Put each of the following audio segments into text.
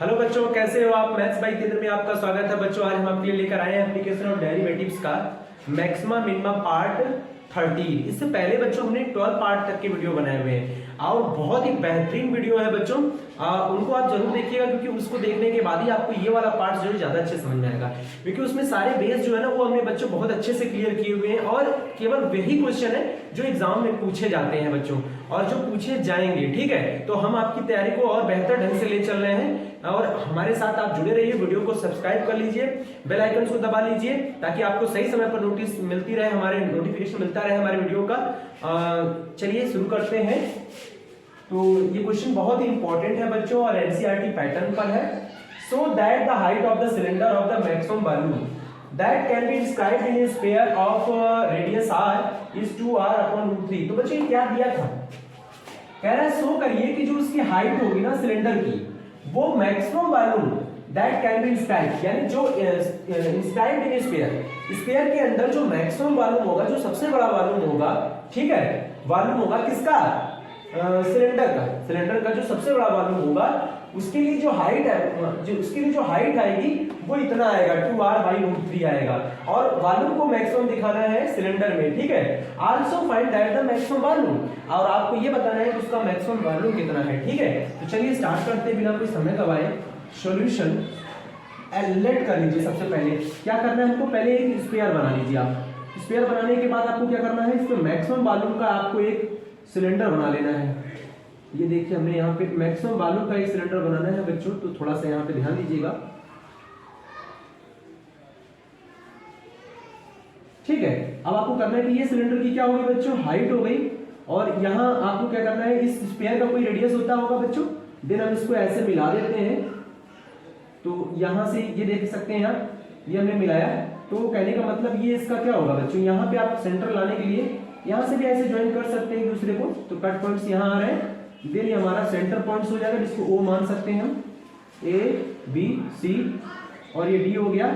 Hello बच्चों, कैसे हो आप। मैथ्स बाय केंद्र में आपका स्वागत है बच्चों। आज हम आपके लिए लेकर आए हैं एप्लीकेशन ऑफ डेरिवेटिव्स का मैक्सिमा मिनिमा पार्ट 13। इससे पहले बच्चों हमने 12 पार्ट तक के वीडियो बनाए हुए हैं और बहुत ही बेहतरीन वीडियो है बच्चों। उनको आप जरूर देखिएगा क्योंकि उसको देखने के बाद ही आपको ये वाला पार्ट जो है ज्यादा अच्छे समझ में आएगा, क्योंकि उसमें सारे बेस जो है ना वो हमने बच्चों बहुत अच्छे से क्लियर किए हुए हैं और केवल वही क्वेश्चन है जो एग्जाम में पूछे जाते हैं बच्चों और जो पूछे जाएंगे। ठीक है, तो हम आपकी तैयारी को और बेहतर ढंग से ले चल रहे हैं और हमारे साथ आप जुड़े रहिए। वीडियो को सब्सक्राइब कर लीजिए, बेल आइकन को दबा लीजिए ताकि आपको सही समय पर नोटिस मिलती रहे, हमारे नोटिफिकेशन मिलता रहे हमारे वीडियो का। चलिए शुरू करते हैं। तो ये क्वेश्चन बहुत ही इंपॉर्टेंट है बच्चों और एनसीईआरटी पैटर्न पर है। So that the height of the cylinder of the maximum volume that can be described in a sphere of radius r is 2r/√3। तो बच्चों ये क्या दिया था, कह रहा है शो करिए कि जो उसकी हाइट होगी ना सिलेंडर की वो maximum volume that can be inscribed, यानी जो इंस्क्राइब्ड इन स्फीयर के अंदर जो मैक्सिमम वॉल्यूम होगा, जो सबसे बड़ा वॉल्यूम होगा, ठीक है, वॉल्यूम होगा किसका, सिलेंडर का जो सबसे बड़ा वॉल्यूम होगा उसके लिए जो हाइट है, जो उसके लिए जो हाइट आएगी वो इतना आएगा 2r/√3 आएगा और वॉल्यूम को मैक्सिमम दिखाना है सिलेंडर में। ठीक है, also find that the maximum volume, और आपको ये बताना है कि उसका मैक्सिमम वॉल्यूम कितना है। ठीक है, तो चलिए स्टार्ट करते हैं बिना कोई समय गवाए। सॉल्यूशन लेट कर लीजिए। सबसे पहले क्या करना है हमको, पहले एक स्फीयर बना लीजिए। आप स्फीयर बनाने के बाद आपको क्या करना है, इसमें मैक्सिमम वॉल्यूम का आपको एक सिलेंडर बना लेना है। ये देखिए हमने यहाँ पे मैक्सिमम वॉल्यूम का एक सिलेंडर बनाना है बच्चों, तो थोड़ा सा यहाँ पे ध्यान दीजिएगा। ठीक है, अब आपको करना है कि ये सिलेंडर की क्या होगी बच्चों, हाइट हो गई और यहाँ आपको क्या करना है, इस स्फीयर का कोई रेडियस होता होगा बच्चों, देन हम इसको ऐसे मिला देते हैं। तो यहाँ से ये देख सकते हैं आप, ये हमने मिलाया, तो कहने का मतलब ये इसका क्या होगा बच्चों, यहाँ पे आप सेंटर लाने के लिए यहाँ से भी ऐसे ज्वाइन कर सकते हैं एक दूसरे को। तो कट पॉइंट्स यहाँ आ रहे हैं, देन ये हमारा सेंटर पॉइंट्स हो जाएगा जिसको O मान सकते हैं हम, A B C और ये D हो गया।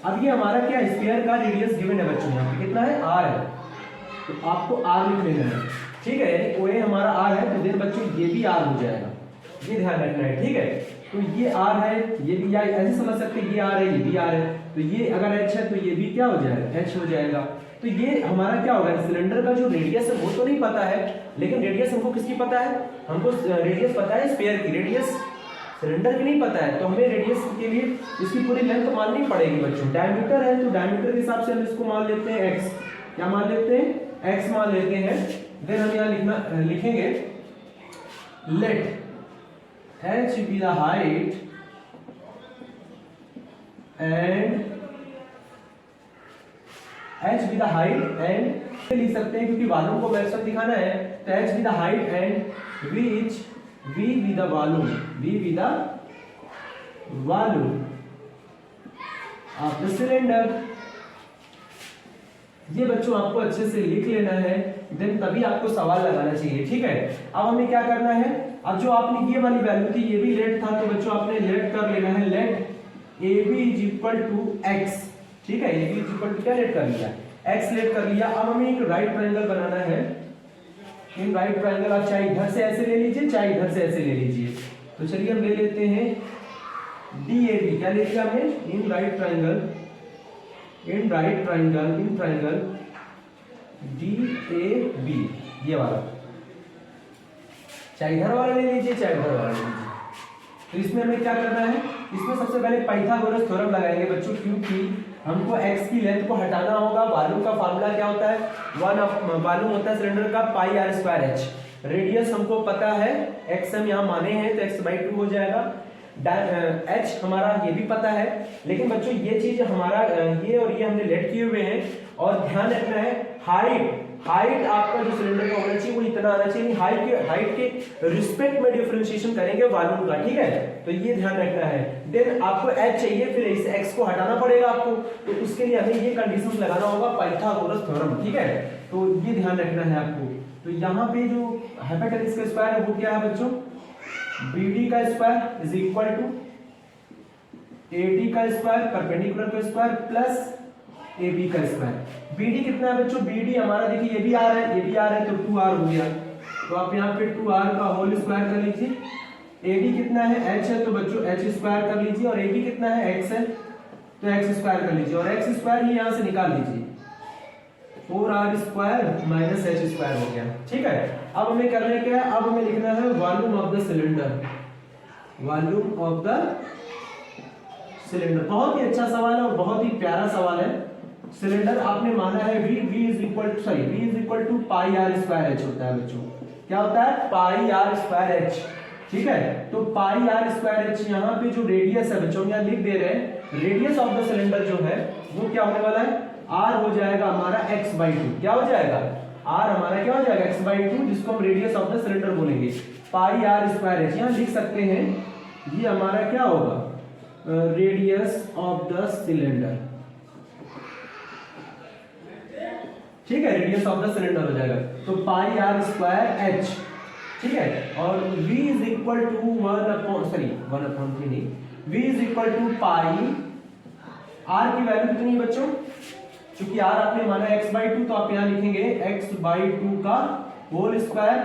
अब ये हमारा क्या स्फीयर का रेडियस गिवन है बच्चों, यहाँ पे कितना है, R है, तो आपको R लिख लेना है। ठीक है, यानी OA हमारा R है, तो देन बच्चों ये भी R हो जाएगा, ये ध्यान रखना है। ठीक है, तो ये R है, ये भी, या ऐसे समझ सकते हैं ये R है, ये भी R है, तो ये अगर H है तो ये भी क्या हो जाएगा, H हो जाएगा। तो ये हमारा क्या होगा, सिलेंडर का जो रेडियस है वो तो नहीं पता है, लेकिन रेडियस हमको किसकी पता है, हमको रेडियस पता है स्फीयर की, रेडियस सिलेंडर की नहीं पता है, तो हमें रेडियस के लिए इसकी पूरी लेंथ माननी पड़ेगी बच्चों। डायमीटर है तो डायमीटर के हिसाब से हम इसको मान लेते हैं x, क्या मान लेते हैं, x मान लेते हैं। देन हम यहाँ लिखेंगे late h be the height and h be the height and लिख सकते हैं क्योंकि वॉल्यूम को मैक्सिमम दिखाना है, तो h be the height and v be the volume, v be the volume of the cylinder। ये बच्चों आपको अच्छे से लिख लेना है, देन तभी आपको सवाल लगाना चाहिए। ठीक है, अब हमें क्या करना है, अब जो आपने ये वाली वैल्यू थी ये भी लेट था, तो बच्चों आपने लेट कर लेना है, लेट AB = x। ठीक है, AB क्या लेट कर लिया, x लेट कर लिया। अब हमें एक राइट ट्रायंगल बनाना है। इन राइट ट्रायंगल आप चाहे इधर से ऐसे ले लीजिए चाहे इधर से ऐसे ले लीजिए। तो चलिए हम ले लेते हैं DAB, क्या ले लिया हमने, इन राइट ट्रायंगल DAB, ये वाला, चाहे इधर वाला ले लीजिए चाहे इधर वाला ले लीजिए। तो इसमें हमें क्या करना है, इसमें सबसे पहले पाइथागोरस थ्योरम लगाएंगे बच्चों, क्योंकि हमको x की लेंथ को हटाना होगा। वॉल्यूम का फार्मूला क्या होता है, वॉल्यूम होता है सिलेंडर का πr²h। रेडियस हमको पता है, x हम यहाँ माने हैं तो x/2 हो जाएगा। h हमारा ये भी पता है, लेकिन बच्चों ये चीज हमारा ये और ये हमने लेट किए हुए हैं। और ध्यान रखना है हाइट आपका जो सिलेंडर का होना चाहिए वो इतना आना चाहिए, हाइट के रिस्पेक्ट में डिफरेंशिएशन करेंगे वॉल्यूम का। ठीक है, तो ये ध्यान रखना है। देन आपको h चाहिए, फिर इस x को हटाना पड़ेगा आपको, तो उसके लिए हमें ये कंडीशंस लगाना होगा, पाइथागोरस थ्योरम। ठीक है, तो ये ध्यान रखना है आपको। तो यहाँ पे जो हाइपोटेनस का स्क्वायर है वो क्या है बच्चों, BD का square is equal to AD का स्क्वायर परपेंडिकुलर का स्क्वायर प्लस AB का स्क्वायर। BD कितना है बच्चों, BD हमारा देखिए ये भी R है, ये भी R है, तो 2R हो गया। तो आप यहाँ पे 2R का होल स्क्वायर कर लीजिए, AB कितना है, h है, तो बच्चों h स्क्वायर कर लीजिए, और AB कितना है, x है, तो x स्क्वायर कर लीजिए, और x स्क्वायर ही यहाँ से निकाल लीजिए, 4r square minus h square हो गया। ठीक है, अब हमें करना क्या है, अब हमें लिखना है volume of the cylinder, volume of the cylinder. बहुत ही अच्छा सवाल है और बहुत ही प्यारा सवाल है। सिलेंडर आपने माना है v is equal to pi r square h होता है बच्चों। क्या होता है, पाई r स्क्वायर h। ठीक है, तो पाई r स्क्वायर h, यहाँ पे जो रेडियस है बच्चों यहाँ लिख दे रहे हैं, रेडियस ऑफ द सिलेंडर जो है वो क्या होने वाला है, r हो जाएगा हमारा x/2। क्या हो जाएगा, r हमारा क्या हो जाएगा, x/2, जिसको हम रेडियस ऑफ द सिलेंडर बोलेंगे। पाई r स्क्वायर h यहाँ लिख सकते हैं, ये हमारा क्या होगा, रेडियस ऑफ द सिलेंडर। ठीक है, रेडियस ऑफ द सिलेंडर हो जाएगा, तो पाई r स्क्वायर h। ठीक है, और v इज इक्वल टू 1/3 नहीं, v is equal to pi, r की वैल्यू कितनी है बच्चों, क्योंकि r आपने माना x/2, तो आप यहाँ लिखेंगे x/2 का होल स्क्वायर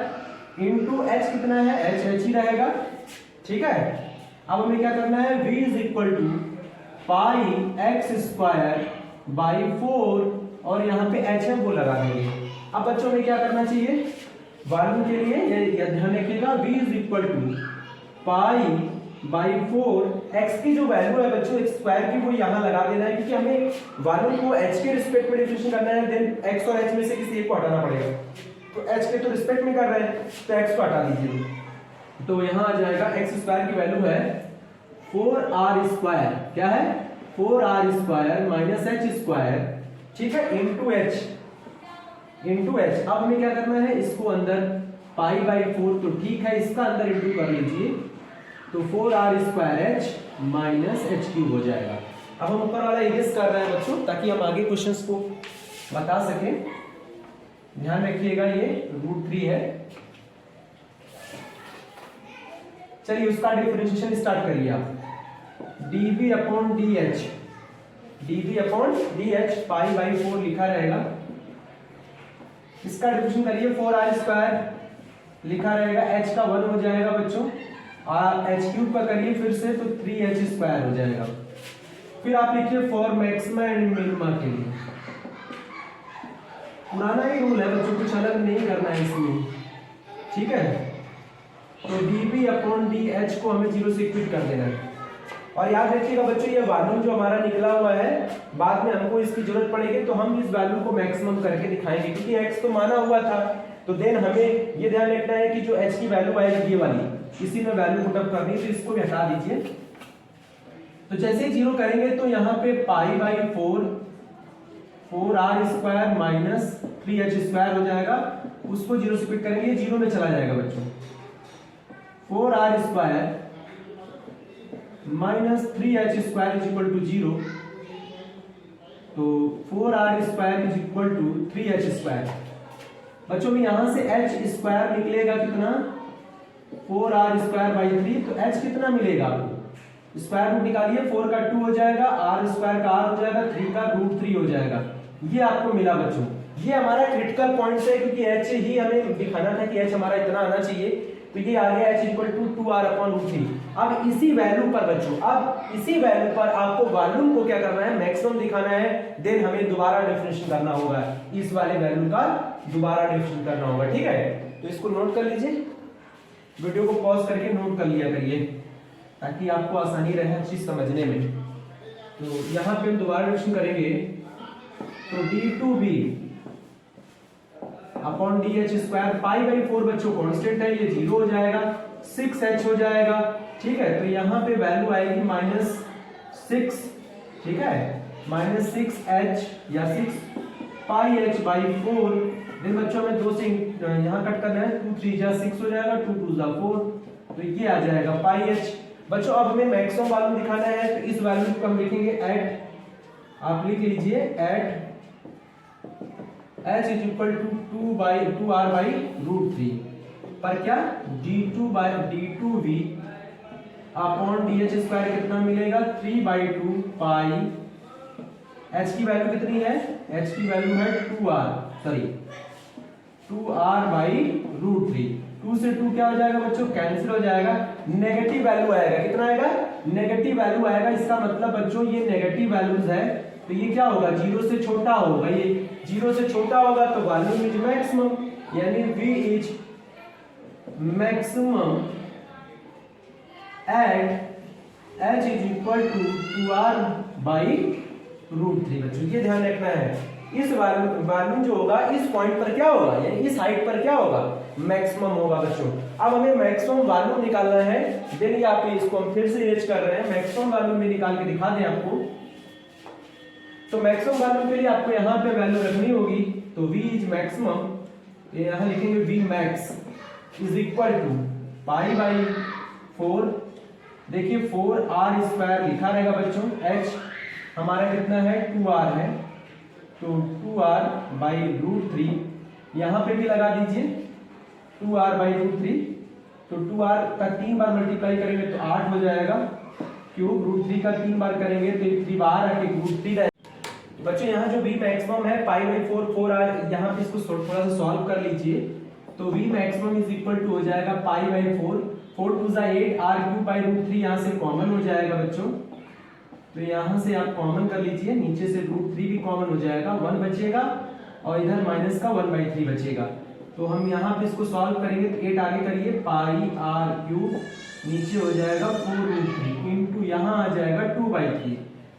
इनटू h कितना है, h ही रहेगा। ठीक है, अब हमें क्या करना है, v is equal to pi x square by 4, और यहाँ पे h है वो लगा देंगे। अब बच्चों में क्या करना चाहिए, वॉल्यूम के लिए ये ध्यान रखिएगा, v is equal to pi by 4, x की जो वैल्यू है बच्चों x स्क्वायर की, वो यहाँ लगा देना है, क्योंकि हमें वॉल्यूम को h के रिस्पेक्ट में डिफरेंशिएट करना है, देन x और h में से किसी एक को हटाना पड़ेगा। तो h के तो रिस्पेक्ट में कर रहे हैं, तो x को हटा दीजिए, तो यहाँ आ जाएगा x स्क्वायर की वैल्यू है 4r स्क्वायर, क्या है, 4r square minus h square. ठीक है, इनटू h। अब हमें क्या करना है, इसको अंदर पाई बाई 4, तो ठीक है, इसका अंदर इंटू कर लीजिए, तो 4r square h minus h cube हो जाएगा। अब हम ऊपर वाला इरेज कर रहे हैं बच्चों, ताकि हम आगे क्वेश्चंस को बता सकें। ध्यान रखिएगा, ये √3 है। चलिए उसका डिफरेंशिएशन स्टार्ट करिए आप, dv upon dh pi by 4 लिखा रहेगा, इसका डिफरेंशिएशन करिए, 4r स्क्वायर लिखा रहेगा, h का 1 हो जाएगा बच्चों, और h क्यूब का करिए फिर से, तो 3h स्क्वायर हो जाएगा। फिर आप लिखिए फॉर मैक्सिमा एंड मिनिमा के लिए, पुराना ही रूल है बच्चों, कुछ अलग नहीं करना है इसमें। ठीक है, तो dv अपॉन dh को हमें 0 से इक्वेट कर देना है। और याद रखिएगा बच्चों, ये वॉल्यूम जो हमारा निकला हुआ है, बाद में हमको इसकी जरूरत पड़ेगी तो हम इस वैल्यू को मैक्सिमम करके दिखाएंगे, क्योंकि x तो माना हुआ था, तो देन हमें ये ध्यान रखना है कि जो h की वैल्यू आएगी ये वाली, इसी में वैल्यू पुट अप करनी है, तो इसको भी हटा दीजिए। तो जैसे ही 0 करेंगे तो यहाँ पे pi by 4r square minus 3h square हो जाएगा, उसको 0 से पिक करेंगे, ये 0 में चला जाएगा बच्चों, 4r square minus 3h square is equal to 0, तो 4r square is equal to 3h square. बच्चों में यहां से h स्क्वायर निकलेगा कितना, 4r स्क्वायर बाई 3, तो h कितना मिलेगा आपको, स्क्वायर रूट निकालिए, 4 का 2 हो जाएगा, r स्क्वायर का r हो जाएगा, 3 का √3 हो जाएगा। ये आपको मिला बच्चों, ये हमारा क्रिटिकल पॉइंट है, क्योंकि h ही हमें दिखाना था कि h हमारा इतना आना चाहिए, तो ये आ गया h equal to 2r upon √3। अब इसी वैल्यू पर बच्चों, अब इसी वैल्यू पर आपको वॉल्यूम को क्या करना है, मैक्सिमम दिखाना है, देन हमें दोबारा डिफरेंशिएट करना होगा, इस वाले वैल्यू का दोबारा डिफरेंशिएट करना होगा। ठीक है, तो इसको नोट कर लीजिए, वीडियो को पॉज करके नोट कर लिया करिए, ताकि आपको आसानी रहे चीज समझने में। तो यहाँ पे हम दोबारा डिफरेंशिएट करेंगे, तो d2b upon dh square, pi by 4 बच्चों कांस्टेंट है, ये 0 हो जाएगा, 6h हो जाएगा। ठीक है, तो यहाँ पे वैल्यू आएगी -6, ठीक है, -6h या 6 पाई h बाई 4। देन बच्चों में 2 से यहाँ कट करना है, 2 3 जा 6 हो जाएगा, 2 2 जा 4, तो ये आ जाएगा पाई h। बच्चों अब हमें मैक्सिमम वैल्यू दिखाना है, तो इस वैल्यू को हम लिखेंगे एट, आप लिख लीजिए at h is equal to 2r by √3 पर क्या, d2v अपॉन dh स्क्वायर कितना मिलेगा, 3/2 पाई, h की वैल्यू कितनी है, h की वैल्यू है 2r बाई √3, 2 से 2 क्या हो जाएगा बच्चों, कैंसिल हो जाएगा, नेगेटिव वैल्यू आएगा, कितना आएगा, नेगेटिव वैल्यू आएगा। इसका मतलब बच्चों ये नेगेटिव वैल्यूज है तो ये क्या होगा, 0 से छोटा होगा, ये 0 से छोटा होगा तो वॉल्यूम इज मैक्सिमम, यानी V is maximum at H is equal to 2R by √3। बच्चों ये ध्यान रखना है, इस वॉल्यूम जो होगा इस पॉइंट पर क्या होगा, यानी इस हाइट पर क्या होगा, मैक्सिमम होगा बच्चों। अब हमें मैक्सिमम वॉल्यूम निकालना है, देन यहाँ पे इसको हम फिर से इरेज कर रहे हैं, मैक्सिमम वॉल्यूम भी निकाल के दिखा दें आपको। तो मैक्सिमम वॉल्यूम के लिए आपको यहाँ पे वैल्यू रखनी होगी, तो V इज मैक्सिमम, यहाँ लिखेंगे V max is equal to pi by 4, देखिए 4R² लिखा रहेगा बच्चों, H हमारा कितना है 2R है, तो 2R बाई √3, यहाँ पे भी लगा दीजिए 2R बाई √3, तो 2R का 3 बार मल्टीप्लाई करेंगे तो 8 हो जाएगा, क्यूब √3 का 3 बार करेंगे तो 3 बार आके √3 रहेगा। बच्चों यहाँ जो V मैक्सिमम है पाई बाई 4 4R, यहाँ पे इसको थोड़ा सा सॉल्व कर लीजिए, तो V maximum is equal to हो जाएगा पाई बाई 4, 4 2 8, R³ बाई √3 यहाँ से कॉमन हो जाएगा बच्चों, तो यहाँ से आप कॉमन कर लीजिए, नीचे से √3 भी कॉमन हो जाएगा, 1 बचेगा और इधर माइनस का 1/3 बचेगा। तो हम यहाँ पे इसको सॉल्व करेंगे तो 8 आगे करिए, पाई R³ नीचे हो जाएगा 4√3 इंटू यहाँ आ जाएगा 2/3।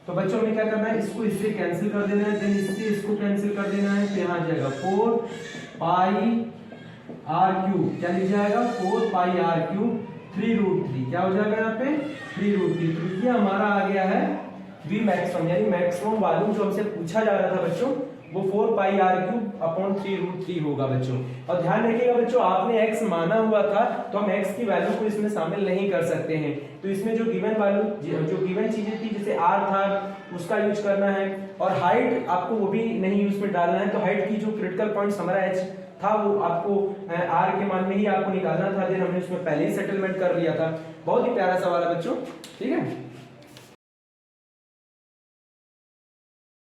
तो बच्चों हमें क्या करना है, इसको इससे कैंसिल कर देना है, देन इससे इसको कैंसिल कर देना है, तो यहाँ आ जाएगा 4 पाई R³ क्या लिख जाएगा, 4 पाई R³ 3√3 क्या हो जाएगा यहाँ पे 3√3। तो ये हमारा आ गया है V मैक्सिमम, यानी मैक्सिमम वॉल्यूम जो हमसे पूछा जा रहा था बच्चों वो 4 पाई R³ अपॉन 3√3 होगा बच्चों। और ध्यान रखिएगा बच्चों, आपने x माना हुआ था तो हम x की वैल्यू को इसमें शामिल नहीं कर सकते हैं, तो इसमें जो गिवन वैल्यू जो गिवन चीजें थी जैसे r था उसका यूज करना है, और हाइट आपको वो भी नहीं उसमें डालना है, तो हाइट की जो क्रिटिकल पॉइंट्स हमारा h था वो आपको r के मान में ही आपको निकालना था, देन हमने उसमें पहले ही सेटलमेंट कर लिया था। बहुत ही प्यारा सवाल है बच्चों, ठीक है।